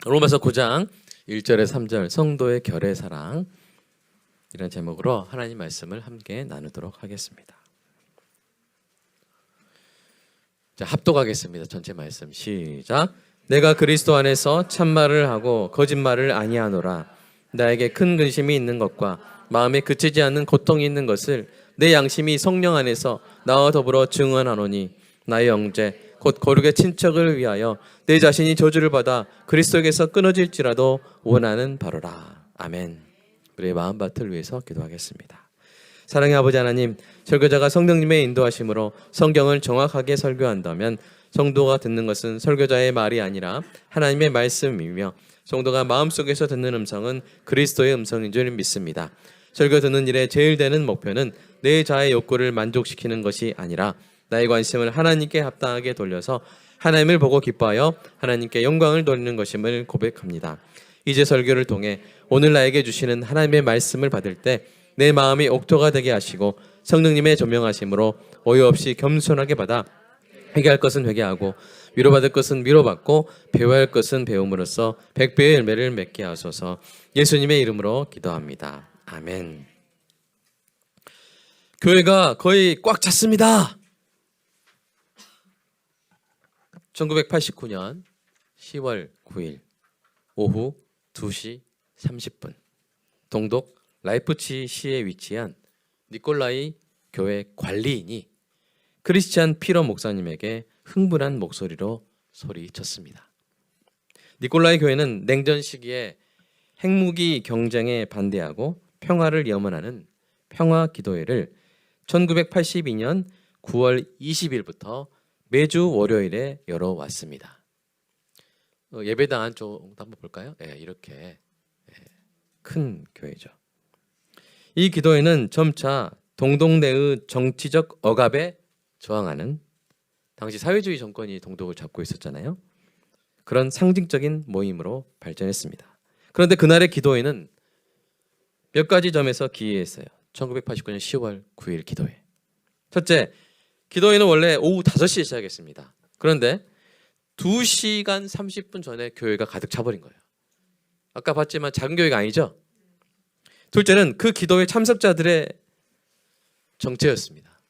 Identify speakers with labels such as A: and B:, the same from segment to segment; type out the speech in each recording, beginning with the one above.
A: 로마서 9장 1절에 3절 성도의 결의 사랑 이런 제목으로 하나님 말씀을 함께 나누도록 하겠습니다. 자, 합독하겠습니다. 전체 말씀 시작. 내가 그리스도 안에서 참말을 하고 거짓말을 아니하노라. 나에게 큰 근심이 있는 것과 마음에 그치지 않는 고통이 있는 것을 내 양심이 성령 안에서 나와 더불어 증언하노니 나의 형제 곧 거룩의 친척을 위하여 내 자신이 저주를 받아 그리스도에게서 끊어질지라도 원하는 바로라. 아멘. 우리의 마음밭을 위해서 기도하겠습니다. 사랑의 아버지 하나님, 설교자가 성령님의 인도하심으로 성경을 정확하게 설교한다면 성도가 듣는 것은 설교자의 말이 아니라 하나님의 말씀이며 성도가 마음속에서 듣는 음성은 그리스도의 음성인 줄 믿습니다. 설교 듣는 일에 제일 되는 목표는 내 자의 욕구를 만족시키는 것이 아니라 나의 관심을 하나님께 합당하게 돌려서 하나님을 보고 기뻐하여 하나님께 영광을 돌리는 것임을 고백합니다. 이제 설교를 통해 오늘 나에게 주시는 하나님의 말씀을 받을 때 내 마음이 옥토가 되게 하시고 성령님의 조명하심으로 오해 없이 겸손하게 받아 회개할 것은 회개하고 위로받을 것은 위로받고 배워야 할 것은 배움으로써 100배의 열매를 맺게 하소서. 예수님의 이름으로 기도합니다. 아멘. 교회가 거의 꽉 찼습니다. 1989년 10월 9일 오후 2시 30분 동독 라이프치히에 위치한 니콜라이 교회 관리인이 크리스찬 피러 목사님에게 흥분한 목소리로 소리쳤습니다. 니콜라이 교회는 냉전 시기에 핵무기 경쟁에 반대하고 평화를 염원하는 평화 기도회를 1982년 9월 20일부터 매주 월요일에 열어왔습니다. 예배당 안쪽 한번 볼까요? 이렇게 큰 교회죠. 이 기도회는 점차 동독 내의 정치적 억압에 저항하는, 당시 사회주의 정권이 동독을 잡고 있었잖아요. 그런 상징적인 모임으로 발전했습니다. 그런데 그날의 기도회는 몇 가지 점에서 기이했어요. 1989년 10월 9일 기도회. 첫째, 기도회는 원래 오후 5시에 시작했습니다. 그런데 2시간 30분 전에 교회가 가득 차버린 거예요. 아까 봤지만 작은 교회가 아니죠? 둘째는 그 기도회 참석자들의 정체였습니다.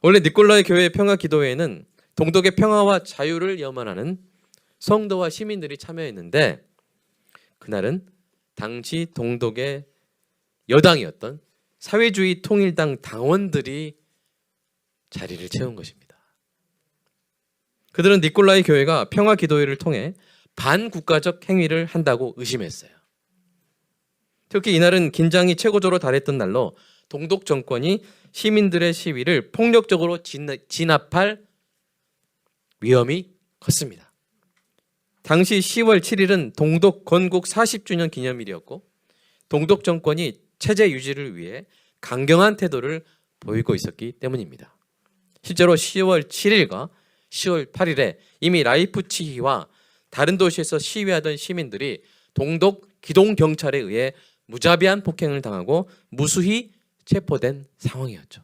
A: 원래 니콜라이 교회의 평화 기도회에는 동독의 평화와 자유를 염원하는 성도와 시민들이 참여했는데 그날은 당시 동독의 여당이었던 사회주의 통일당 당원들이 자리를 채운 것입니다. 그들은 니콜라이 교회가 평화 기도회를 통해 반국가적 행위를 한다고 의심했어요. 특히 이날은 긴장이 최고조로 달했던 날로 동독 정권이 시민들의 시위를 폭력적으로 진압할 위험이 컸습니다. 당시 10월 7일은 동독 건국 40주년 기념일이었고 동독 정권이 체제 유지를 위해 강경한 태도를 보이고 있었기 때문입니다. 실제로 10월 7일과 10월 8일에 이미 라이프치히와 다른 도시에서 시위하던 시민들이 동독 기동경찰에 의해 무자비한 폭행을 당하고 무수히 체포된 상황이었죠.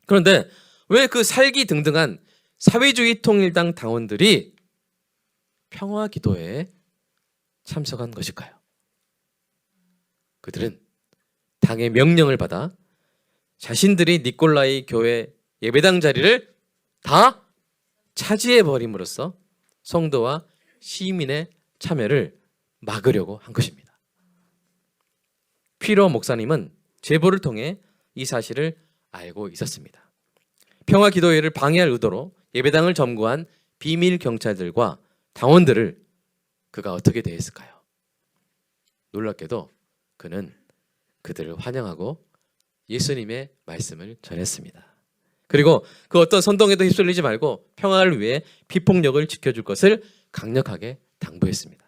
A: 그런데 왜 그 살기등등한 사회주의 통일당 당원들이 평화 기도회에 참석한 것일까요? 그들은 당의 명령을 받아 자신들이 니콜라이 교회 예배당 자리를 다 차지해버림으로써 성도와 시민의 참여를 막으려고 한 것입니다. 피러 목사님은 제보를 통해 이 사실을 알고 있었습니다. 평화 기도회를 방해할 의도로 예배당을 점거한 비밀 경찰들과 당원들을 그가 어떻게 대했을까요? 놀랍게도 그는 그들을 환영하고 예수님의 말씀을 전했습니다. 그리고 그 어떤 선동에도 휩쓸리지 말고 평화를 위해 비폭력을 지켜줄 것을 강력하게 당부했습니다.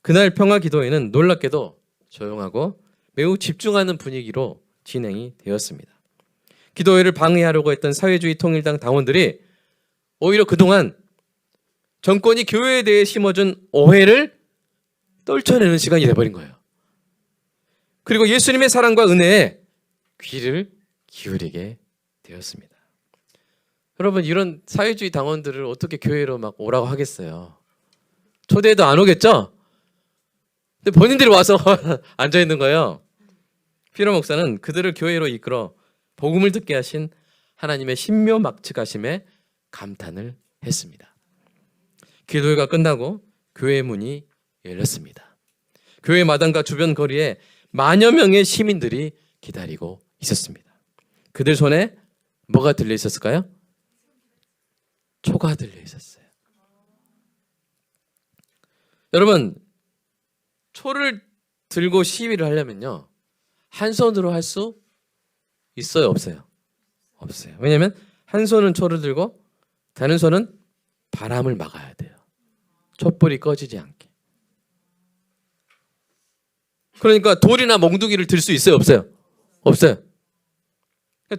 A: 그날 평화 기도회는 놀랍게도 조용하고 매우 집중하는 분위기로 진행이 되었습니다. 기도회를 방해하려고 했던 사회주의 통일당 당원들이 오히려 그동안 정권이 교회에 대해 심어준 오해를 떨쳐내는 시간이 돼버린 거예요. 그리고 예수님의 사랑과 은혜에 귀를 기울이게 되었습니다. 여러분 이런 사회주의 당원들을 어떻게 교회로 막 오라고 하겠어요? 초대해도 안 오겠죠? 근데 본인들이 와서 앉아 있는 거예요. 피로 목사는 그들을 교회로 이끌어 복음을 듣게 하신 하나님의 신묘막측하심에 감탄을 했습니다. 기도회가 끝나고 교회 문이 열렸습니다. 교회 마당과 주변 거리에 만여 명의 시민들이 기다리고 있었습니다. 그들 손에 뭐가 들려 있었을까요? 초가 들려 있었어요. 여러분, 초를 들고 시위를 하려면요, 한 손으로 할 수 있어요, 없어요? 없어요. 왜냐하면 한 손은 초를 들고 다른 손은 바람을 막아야 돼요. 촛불이 꺼지지 않게. 그러니까 돌이나 몽둥이를 들 수 있어요, 없어요? 없어요.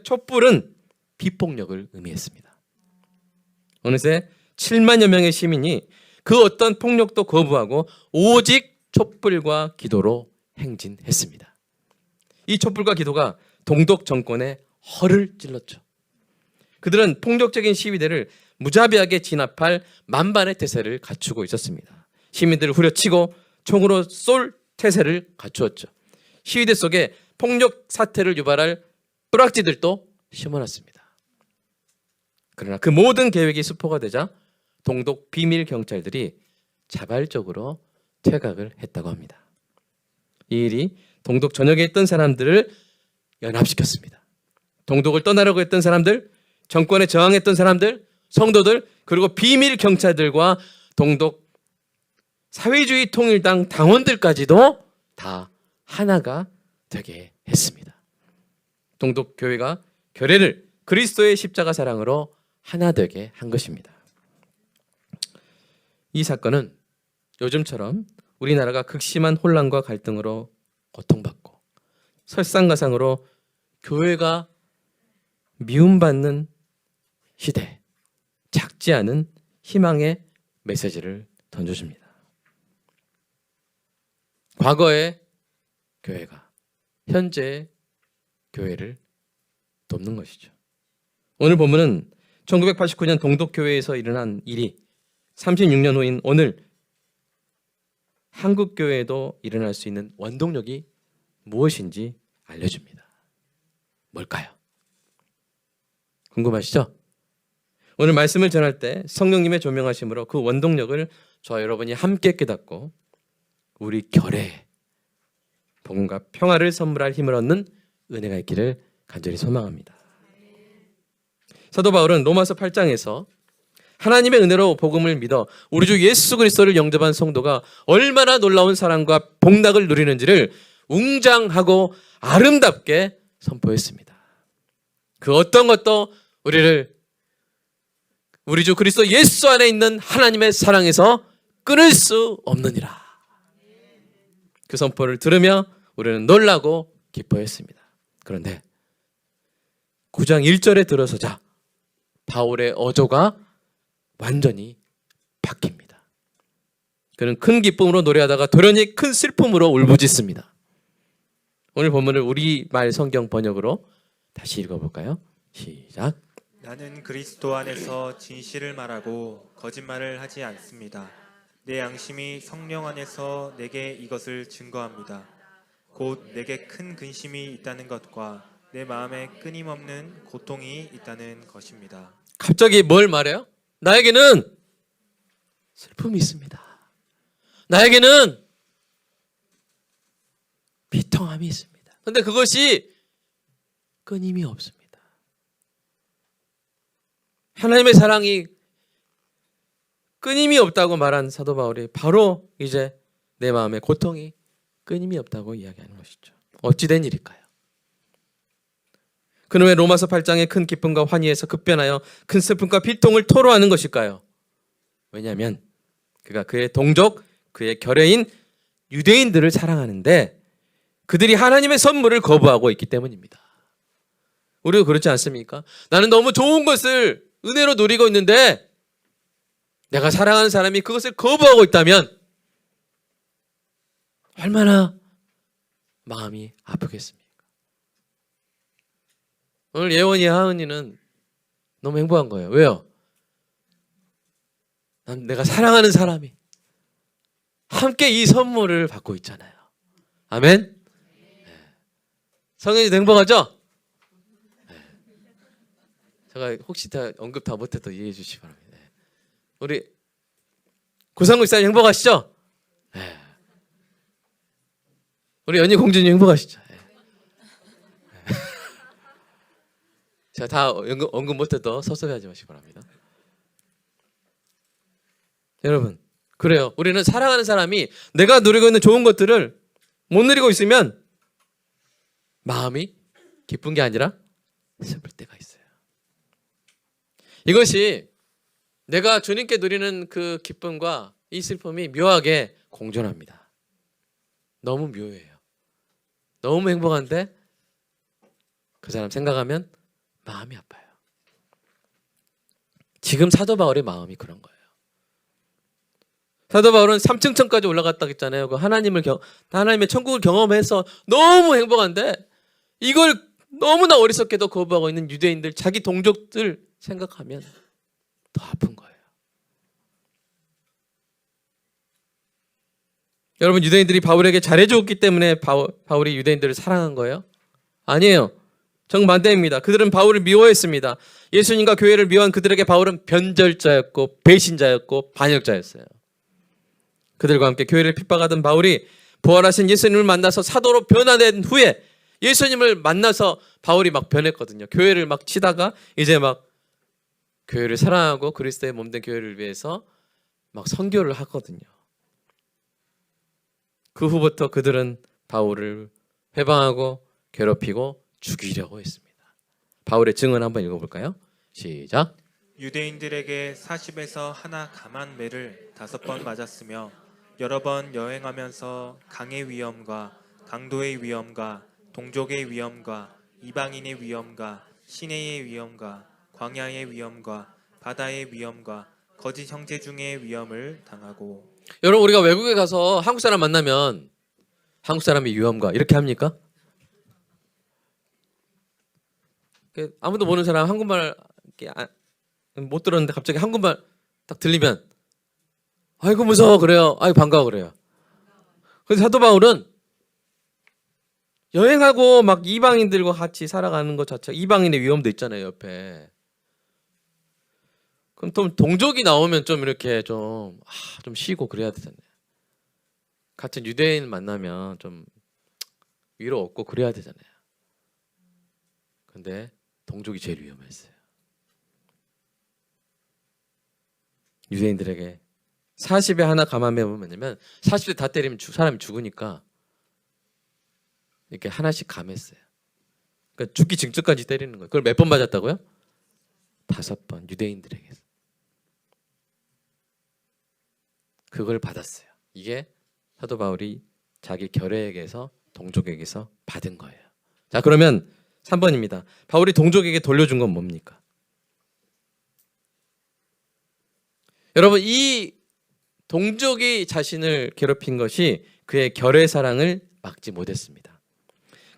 A: 촛불은 비폭력을 의미했습니다. 어느새 7만여 명의 시민이 그 어떤 폭력도 거부하고 오직 촛불과 기도로 행진했습니다. 이 촛불과 기도가 동독 정권의 허를 찔렀죠. 그들은 폭력적인 시위대를 무자비하게 진압할 만반의 태세를 갖추고 있었습니다. 시민들을 후려치고 총으로 쏠 태세를 갖추었죠. 시위대 속에 폭력 사태를 유발할 뿌락지들도 심어놨습니다. 그러나 그 모든 계획이 수포가 되자 동독 비밀 경찰들이 자발적으로 퇴각을 했다고 합니다. 이 일이 동독 전역에 있던 사람들을 연합시켰습니다. 동독을 떠나려고 했던 사람들, 정권에 저항했던 사람들, 성도들, 그리고 비밀 경찰들과 동독 사회주의 통일당 당원들까지도 다 하나가 되게 했습니다. 동독 교회가 결례를 그리스도의 십자가 사랑으로 하나 되게 한 것입니다. 이 사건은 요즘처럼 우리나라가 극심한 혼란과 갈등으로 고통받고 설상가상으로 교회가 미움받는 시대, 작지 않은 희망의 메시지를 던져줍니다. 과거의 교회가 현재의 교회를 돕는 것이죠. 오늘 본문은 1989년 동독교회에서 일어난 일이 36년 후인 오늘 한국교회에도 일어날 수 있는 원동력이 무엇인지 알려줍니다. 뭘까요? 궁금하시죠? 오늘 말씀을 전할 때 성령님의 조명하심으로 그 원동력을 저와 여러분이 함께 깨닫고 우리 결의에 복음과 평화를 선물할 힘을 얻는 은혜가 있기를 간절히 소망합니다. 사도 바울은 로마서 8장에서 하나님의 은혜로 복음을 믿어 우리 주 예수 그리스도를 영접한 성도가 얼마나 놀라운 사랑과 복락을 누리는지를 웅장하고 아름답게 선포했습니다. 그 어떤 것도 우리를 우리 주 그리스도 예수 안에 있는 하나님의 사랑에서 끊을 수 없느니라. 그 선포를 들으며 우리는 놀라고 기뻐했습니다. 그런데 9장 1절에 들어서자 바울의 어조가 완전히 바뀝니다. 그는 큰 기쁨으로 노래하다가 돌연히 큰 슬픔으로 울부짖습니다. 오늘 본문을 우리말 성경 번역으로 다시 읽어볼까요? 시작.
B: 나는 그리스도 안에서 진실을 말하고 거짓말을 하지 않습니다. 내 양심이 성령 안에서 내게 이것을 증거합니다. 곧 내게 큰 근심이 있다는 것과 내 마음에 끊임없는 고통이 있다는 것입니다.
A: 갑자기 뭘 말해요? 나에게는 슬픔이 있습니다. 나에게는 비통함이 있습니다. 그런데 그것이 끊임이 없습니다. 하나님의 사랑이 끊임이 없다고 말한 사도 바울이 바로 이제 내 마음의 고통이 끊임이 없다고 이야기하는 것이죠. 어찌된 일일까요? 그는 왜 로마서 8장의 큰 기쁨과 환희에서 급변하여 큰 슬픔과 비통을 토로하는 것일까요? 왜냐하면 그가 그의 동족, 그의 결여인 유대인들을 사랑하는데 그들이 하나님의 선물을 거부하고 있기 때문입니다. 우리도 그렇지 않습니까? 나는 너무 좋은 것을 은혜로 누리고 있는데 내가 사랑하는 사람이 그것을 거부하고 있다면 얼마나 마음이 아프겠습니까? 오늘 예원이 하은이는 너무 행복한 거예요. 왜요? 내가 사랑하는 사람이 함께 이 선물을 받고 있잖아요. 아멘. 성현이도 행복하죠? 제가 혹시 다 언급 다 못해도 이해해 주시기 바랍니다. 우리 구상국 사님 행복하시죠? 우리 연희 공주님 행복하시죠? 제가 다 언급 못해도 섭섭해하지 마시기 바랍니다. 여러분, 그래요. 우리는 사랑하는 사람이 내가 누리고 있는 좋은 것들을 못 누리고 있으면 마음이 기쁜 게 아니라 슬플 때가 있어요. 이것이 내가 주님께 누리는 그 기쁨과 이 슬픔이 묘하게 공존합니다. 너무 묘해요. 너무 행복한데 그 사람 생각하면 마음이 아파요. 지금 사도 바울의 마음이 그런 거예요. 사도 바울은 3층까지 올라갔다 했잖아요. 그 하나님의 천국을 경험해서 너무 행복한데 이걸 너무나 어리석게도 거부하고 있는 유대인들, 자기 동족들 생각하면 더 아픈 거예요. 여러분, 유대인들이 바울에게 잘해줬기 때문에 바울이 유대인들을 사랑한 거예요? 아니에요. 정반대입니다. 그들은 바울을 미워했습니다. 예수님과 교회를 미워한 그들에게 바울은 변절자였고 배신자였고 반역자였어요. 그들과 함께 교회를 핍박하던 바울이 부활하신 예수님을 만나서 사도로 변화된 후에 예수님을 만나서 바울이 막 변했거든요. 교회를 막 치다가 이제 막 교회를 사랑하고 그리스도의 몸된 교회를 위해서 막 선교를 하거든요. 그 후부터 그들은 바울을 회방하고 괴롭히고 죽이려고 했습니다. 바울의 증언 한번 읽어볼까요? 시작.
B: 유대인들에게 40에서 하나 감한 매를 5번 맞았으며 여러 번 여행하면서 강의 위험과 강도의 위험과 동족의 위험과 이방인의 위험과 시내의 위험과 광야의 위험과 바다의 위험과 거짓 형제 중의 위험을 당하고.
A: 여러분, 우리가 외국에 가서 한국 사람 만나면 한국 사람의 위험과 이렇게 합니까? 아무도 모르는 사람 한국말 못 들었는데 갑자기 한국말 딱 들리면 아이고 무서워 그래요. 아이고 반가워 그래요. 그래서 사도 바울은 여행하고 막 이방인들과 같이 살아가는 것 자체, 이방인의 위험도 있잖아요 옆에. 그럼 또 동족이 나오면 좀 이렇게 좀 쉬고 그래야 되잖아요. 같은 유대인 만나면 좀 위로 얻고 그래야 되잖아요. 근데 동족이 제일 위험했어요. 유대인들에게 40에 하나 감하면 뭐냐면 40대 다 때리면 사람이 죽으니까 이렇게 하나씩 감했어요. 그러니까 죽기 직전까지 때리는 거예요. 그걸 몇 번 맞았다고요? 5번 유대인들에게. 그걸 받았어요. 이게 사도 바울이 자기 결회에게서 동족에게서 받은 거예요. 자, 그러면 3번입니다. 바울이 동족에게 돌려준 건 뭡니까? 여러분, 이 동족이 자신을 괴롭힌 것이 그의 결의 사랑을 막지 못했습니다.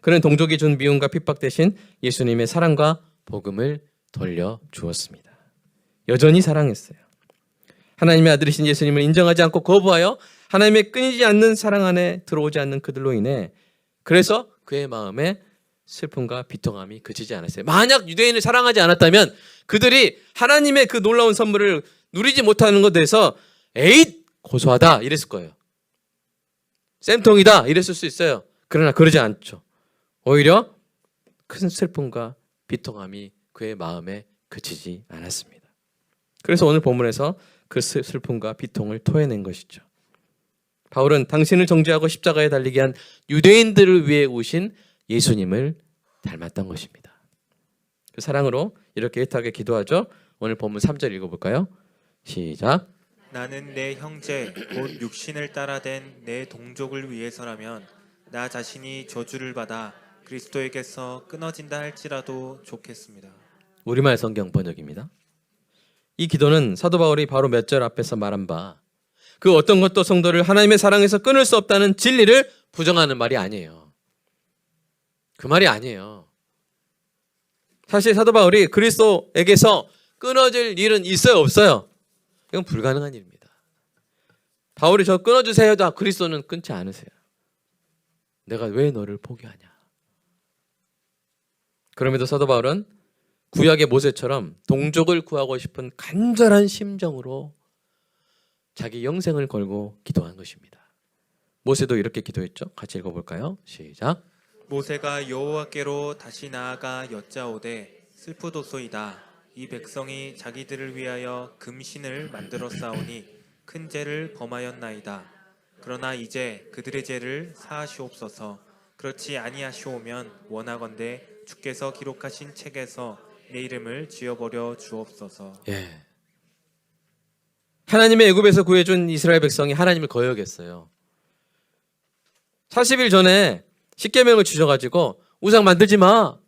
A: 그는 동족이 준 미움과 핍박 대신 예수님의 사랑과 복음을 돌려주었습니다. 여전히 사랑했어요. 하나님의 아들이신 예수님을 인정하지 않고 거부하여 하나님의 끊이지 않는 사랑 안에 들어오지 않는 그들로 인해 그래서 그의 마음에 슬픔과 비통함이 그치지 않았어요. 만약 유대인을 사랑하지 않았다면 그들이 하나님의 그 놀라운 선물을 누리지 못하는 것에 대해서 에잇 고소하다 이랬을 거예요. 쌤통이다 이랬을 수 있어요. 그러나 그러지 않죠. 오히려 큰 슬픔과 비통함이 그의 마음에 그치지 않았습니다. 그래서 오늘 본문에서 그 슬픔과 비통을 토해낸 것이죠. 바울은 당신을 정죄하고 십자가에 달리게 한 유대인들을 위해 오신 예수님을 닮았던 것입니다. 그 사랑으로 이렇게 애타게 기도하죠. 오늘 본문 3절 읽어볼까요? 시작.
B: 나는 내 형제 곧 육신을 따라 된 내 동족을 위해서라면 나 자신이 저주를 받아 그리스도에게서 끊어진다 할지라도 좋겠습니다.
A: 우리말 성경 번역입니다. 이 기도는 사도 바울이 바로 몇 절 앞에서 말한 바 그 어떤 것도 성도를 하나님의 사랑에서 끊을 수 없다는 진리를 부정하는 말이 아니에요. 그 말이 아니에요. 사실 사도 바울이 그리스도에게서 끊어질 일은 있어요, 없어요? 이건 불가능한 일입니다. 바울이 저 끊어주세요 해도 그리스도는 끊지 않으세요. 내가 왜 너를 포기하냐. 그럼에도 사도 바울은 구약의 모세처럼 동족을 구하고 싶은 간절한 심정으로 자기 영생을 걸고 기도한 것입니다. 모세도 이렇게 기도했죠. 같이 읽어볼까요? 시작.
B: 모세가 여호와께로 다시 나아가 여짜오되 슬프도소이다. 이 백성이 자기들을 위하여 금신을 만들어 싸우니 큰 죄를 범하였나이다. 그러나 이제 그들의 죄를 사하시옵소서. 그렇지 아니하시오면 원하건대 주께서 기록하신 책에서 내 이름을 지워버려 주옵소서.
A: 예. 하나님의 애굽에서 구해준 이스라엘 백성이 하나님을 거역했어요. 40일 전에 십계명을 주셔가지고 우상 만들지 마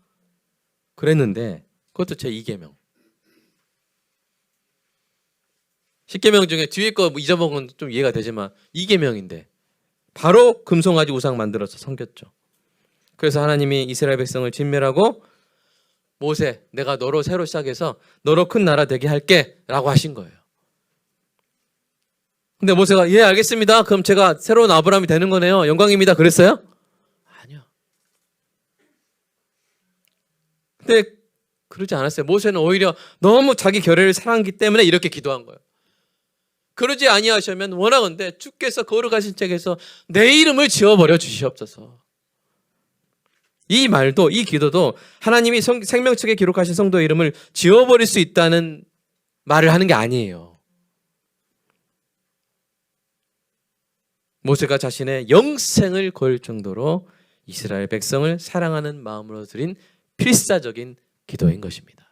A: 그랬는데 그것도 제 2계명. 십계명 중에 뒤에 거 잊어먹은 건 좀 이해가 되지만 2계명인데 바로 금송아지 우상 만들어서 섬겼죠. 그래서 하나님이 이스라엘 백성을 진멸하고 모세 내가 너로 새로 시작해서 너로 큰 나라 되게 할게 라고 하신 거예요. 근데 모세가 예 알겠습니다. 그럼 제가 새로운 아브라함이 되는 거네요. 영광입니다. 그랬어요? 아니요. 근데 그러지 않았어요. 모세는 오히려 너무 자기 결례를 사랑하기 때문에 이렇게 기도한 거예요. 그러지 아니하시면 원하건대 주께서 거룩하신 책에서 내 이름을 지워버려 주시옵소서. 이 말도 이 기도도 하나님이 생명책에 기록하신 성도의 이름을 지워버릴 수 있다는 말을 하는 게 아니에요. 모세가 자신의 영생을 걸 정도로 이스라엘 백성을 사랑하는 마음으로 드린 필사적인 기도인 것입니다.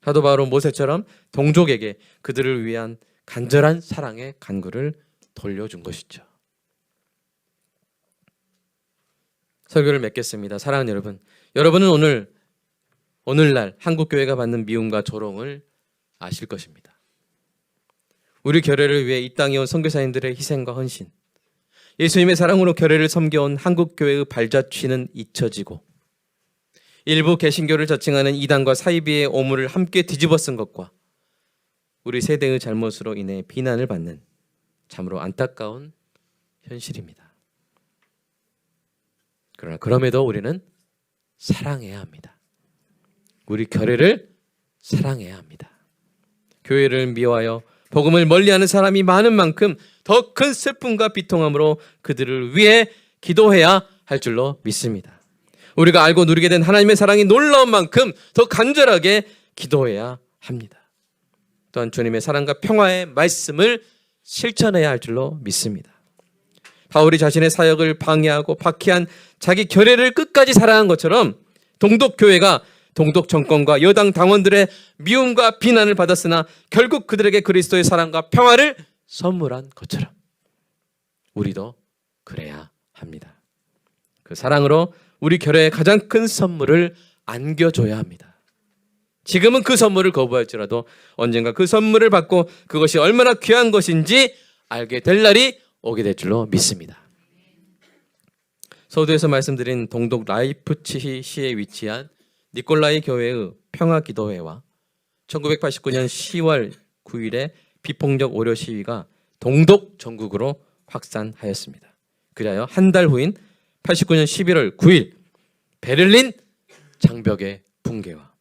A: 사도 바울은 모세처럼 동족에게 그들을 위한 간절한 사랑의 간구를 돌려준 것이죠. 설교를 맺겠습니다. 사랑하는 여러분, 여러분은 오늘날 한국교회가 받는 미움과 조롱을 아실 것입니다. 우리 교회를 위해 이 땅에 온 선교사님들의 희생과 헌신, 예수님의 사랑으로 교회를 섬겨온 한국교회의 발자취는 잊혀지고 일부 개신교를 저칭하는 이단과 사이비의 오물을 함께 뒤집어 쓴 것과 우리 세대의 잘못으로 인해 비난을 받는 참으로 안타까운 현실입니다. 그러나 그럼에도 우리는 사랑해야 합니다. 우리 교회를 사랑해야 합니다. 교회를 미워하여 복음을 멀리하는 사람이 많은 만큼 더 큰 슬픔과 비통함으로 그들을 위해 기도해야 할 줄로 믿습니다. 우리가 알고 누리게 된 하나님의 사랑이 놀라운 만큼 더 간절하게 기도해야 합니다. 또한 주님의 사랑과 평화의 말씀을 실천해야 할 줄로 믿습니다. 바울이 자신의 사역을 방해하고 박해한 자기 교회를 끝까지 사랑한 것처럼 동독교회가 동독 정권과 여당 당원들의 미움과 비난을 받았으나 결국 그들에게 그리스도의 사랑과 평화를 선물한 것처럼 우리도 그래야 합니다. 그 사랑으로 우리 교회의 가장 큰 선물을 안겨줘야 합니다. 지금은 그 선물을 거부할지라도 언젠가 그 선물을 받고 그것이 얼마나 귀한 것인지 알게 될 날이 오게 될 줄로 믿습니다. 서두에서 말씀드린 동독 라이프치히시에 위치한 니콜라이 교회의 평화기도회와 1989년 10월 9일에 비폭력 오려 시위가 동독 전국으로 확산하였습니다. 그리하여 한 달 후인 89년 11월 9일 베를린 장벽의 붕괴와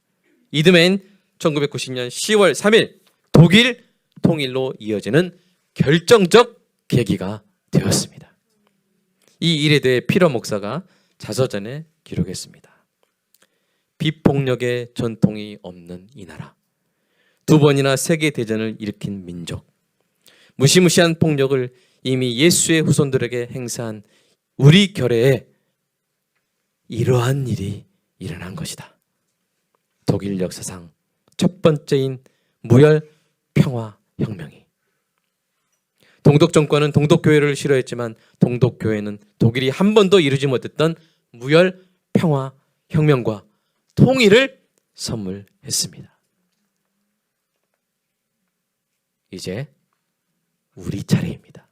A: 이듬해인 1990년 10월 3일 독일 통일로 이어지는 결정적 계기가 되었습니다. 이 일에 대해 피러 목사가 자서전에 기록했습니다. 비폭력의 전통이 없는 이 나라, 2번이나 세계대전을 일으킨 민족, 무시무시한 폭력을 이미 예수의 후손들에게 행사한 우리 결례에 이러한 일이 일어난 것이다. 독일 역사상 첫 번째인 무혈 평화 혁명이. 동독 정권은 동독교회를 싫어했지만 동독교회는 독일이 한 번도 이루지 못했던 무혈 평화 혁명과 통일을 선물했습니다. 이제 우리 차례입니다.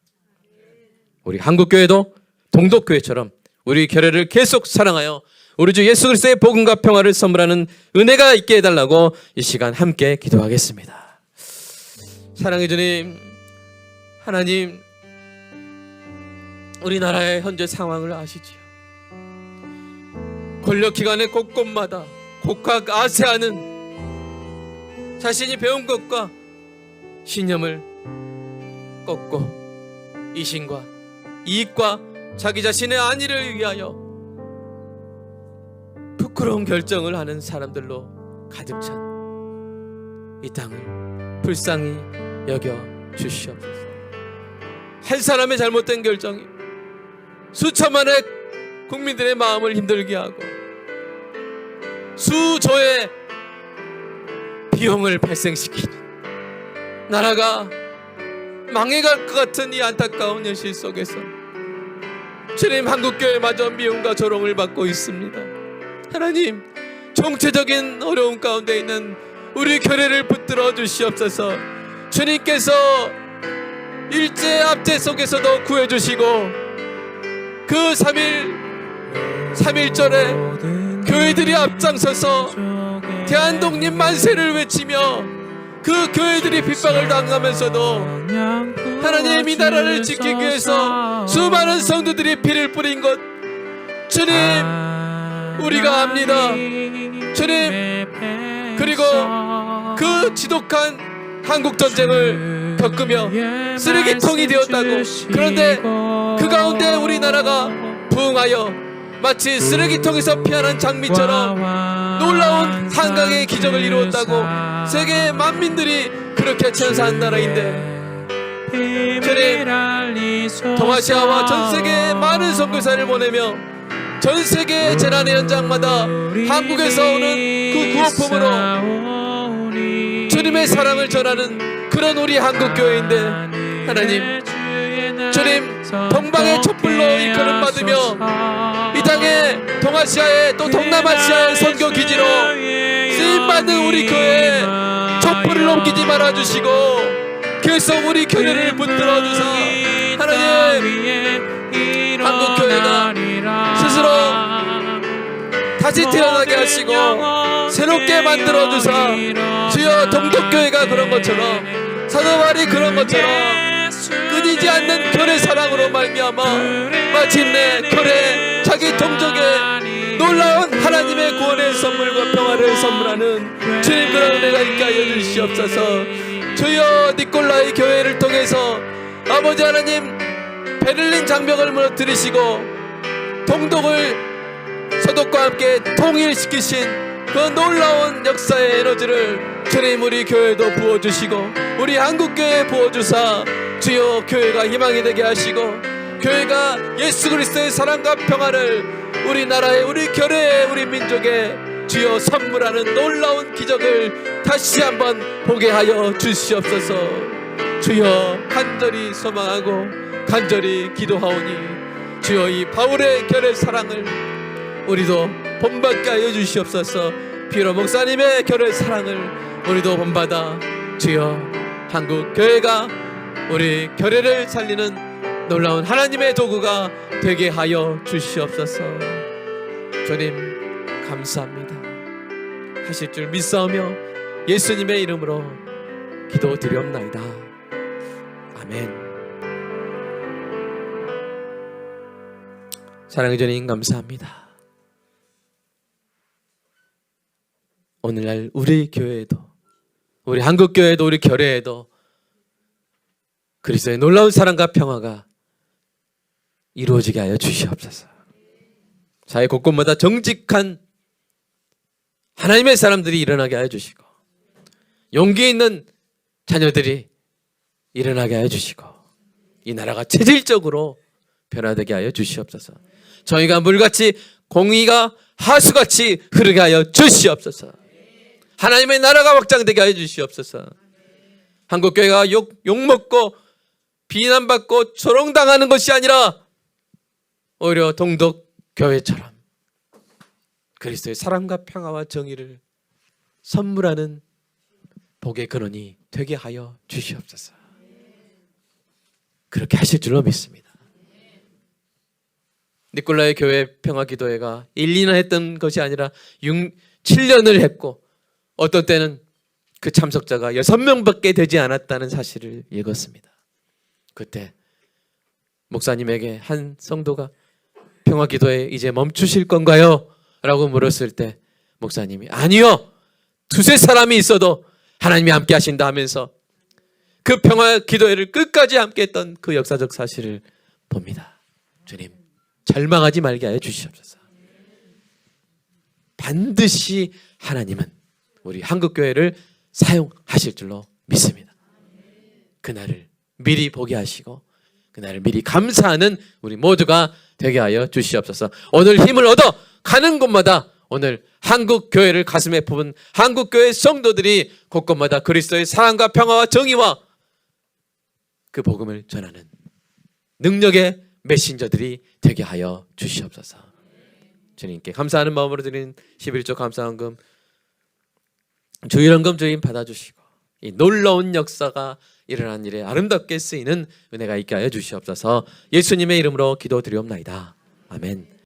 A: 우리 한국교회도 동독교회처럼 우리 교회를 계속 사랑하여 우리 주 예수 그리스도의 복음과 평화를 선물하는 은혜가 있게 해달라고 이 시간 함께 기도하겠습니다. 사랑의 주님, 하나님, 우리나라의 현재 상황을 아시지요. 권력기관의 곳곳마다 곡학 아세하는 자신이 배운 것과 신념을 꺾고 이신과 이익과 자기 자신의 안위를 위하여 부끄러운 결정을 하는 사람들로 가득 찬 이 땅을 불쌍히 여겨 주시옵소서. 한 사람의 잘못된 결정이 수천만의 국민들의 마음을 힘들게 하고 수조의 비용을 발생시키는 나라가 망해갈 것 같은 이 안타까운 현실 속에서 주님, 한국교회마저 미움과 조롱을 받고 있습니다. 하나님, 정체적인 어려움 가운데 있는 우리 교회를 붙들어 주시옵소서. 주님께서 일제 압제 속에서도 구해주시고 그 3.1절에 교회들이 앞장서서 대한독립 만세를 외치며 그 교회들이 핍박을 당하면서도 하나님, 이 나라를 지키기 위해서 수많은 성도들이 피를 뿌린 것 주님, 우리가 압니다. 주님, 그리고 그 지독한 한국전쟁을 겪으며 쓰레기통이 되었다고. 그런데 그 가운데 우리나라가 부흥하여 마치 쓰레기통에서 피어난 장미처럼 놀라운 한강의 기적을 이루었다고 세계 만민들이 그렇게 찬사한 나라인데, 주님, 동아시아와 전세계에 많은 선교사를 보내며 전세계 재난의 현장마다 한국에서 오는 그 구호품으로 주님의 사랑을 전하는 그런 우리 한국교회인데, 하나님, 주님, 동방의 촛불로 이끌음 받으며 이 땅에 동아시아의 또 동남아시아의 선교기지로 쓰임받는 우리 교회에 촛불을 옮기지 말아주시고 계속 우리 교회를 붙들어주사 하나님, 한국교회가 스스로 다시 태어나게 하시고 새롭게 만들어주사 주여, 동독교회가 그런 것처럼 사도바울이 그런 것처럼 끊이지 않는 교회 사랑으로 말미암아 마침내 교회 자기 동족의 놀라운 하나님의 구원의 선물과 평화를 선물하는 주님, 그런 은혜가 있게 하여 주시옵소서. 주여, 니콜라이 교회를 통해서 아버지 하나님, 베를린 장벽을 무너뜨리시고 동독을 서독과 함께 통일시키신 그 놀라운 역사의 에너지를 주님, 우리 교회도 부어주시고 우리 한국교회에 부어주사 주여, 교회가 희망이 되게 하시고 교회가 예수 그리스도의 사랑과 평화를 우리나라에, 우리 교회에, 우리 민족에 주여 선물하는 놀라운 기적을 다시 한번 보게 하여 주시옵소서. 주여, 간절히 소망하고 간절히 기도하오니 주여, 이 바울의 결의 사랑을 우리도 본받게 하여 주시옵소서. 피로 목사님의 결의 사랑을 우리도 본받아 주여, 한국 교회가 우리 교회를 살리는 놀라운 하나님의 도구가 되게 하여 주시옵소서. 주님, 감사합니다. 하실 줄 믿사오며 예수님의 이름으로 기도드리옵나이다. 아멘. 사랑의 주님, 감사합니다. 오늘날 우리 교회에도, 우리 한국교회도, 우리 교회에도 그리스도의 놀라운 사랑과 평화가 이루어지게 하여 주시옵소서. 사회 곳곳마다 정직한 하나님의 사람들이 일어나게 하여 주시고 용기 있는 자녀들이 일어나게 하여 주시고 이 나라가 체질적으로 변화되게 하여 주시옵소서. 저희가 물같이, 공의가 하수같이 흐르게 하여 주시옵소서. 하나님의 나라가 확장되게 하여 주시옵소서. 한국교회가 욕먹고 비난받고 조롱당하는 것이 아니라 오히려 동독교회처럼 그리스도의 사랑과 평화와 정의를 선물하는 복의 근원이 되게 하여 주시옵소서. 그렇게 하실 줄로 믿습니다. 니콜라의 교회 평화기도회가 1, 2년 했던 것이 아니라 7년을 했고 어떤 때는 그 참석자가 6명밖에 되지 않았다는 사실을 읽었습니다. 그때 목사님에게 한 성도가 평화기도회 이제 멈추실 건가요? 라고 물었을 때 목사님이 아니요, 두세 사람이 있어도 하나님이 함께 하신다 하면서 그 평화기도회를 끝까지 함께 했던 그 역사적 사실을 봅니다. 주님, 절망하지 말게 하여 주시옵소서. 반드시 하나님은 우리 한국교회를 사용하실 줄로 믿습니다. 그날을 미리 보게 하시고 그날을 미리 감사하는 우리 모두가 되게 하여 주시옵소서. 오늘 힘을 얻어 가는 곳마다 오늘 한국교회를 가슴에 품은 한국교회 성도들이 곳곳마다 그리스도의 사랑과 평화와 정의와 그 복음을 전하는 능력의 메신저들이 되게 하여 주시옵소서. 주님께 감사하는 마음으로 드린 11조 감사헌금 주일헌금 주인 받아주시고 이 놀라운 역사가 일어난 일에 아름답게 쓰이는 은혜가 있게 하여 주시옵소서. 예수님의 이름으로 기도드리옵나이다. 아멘.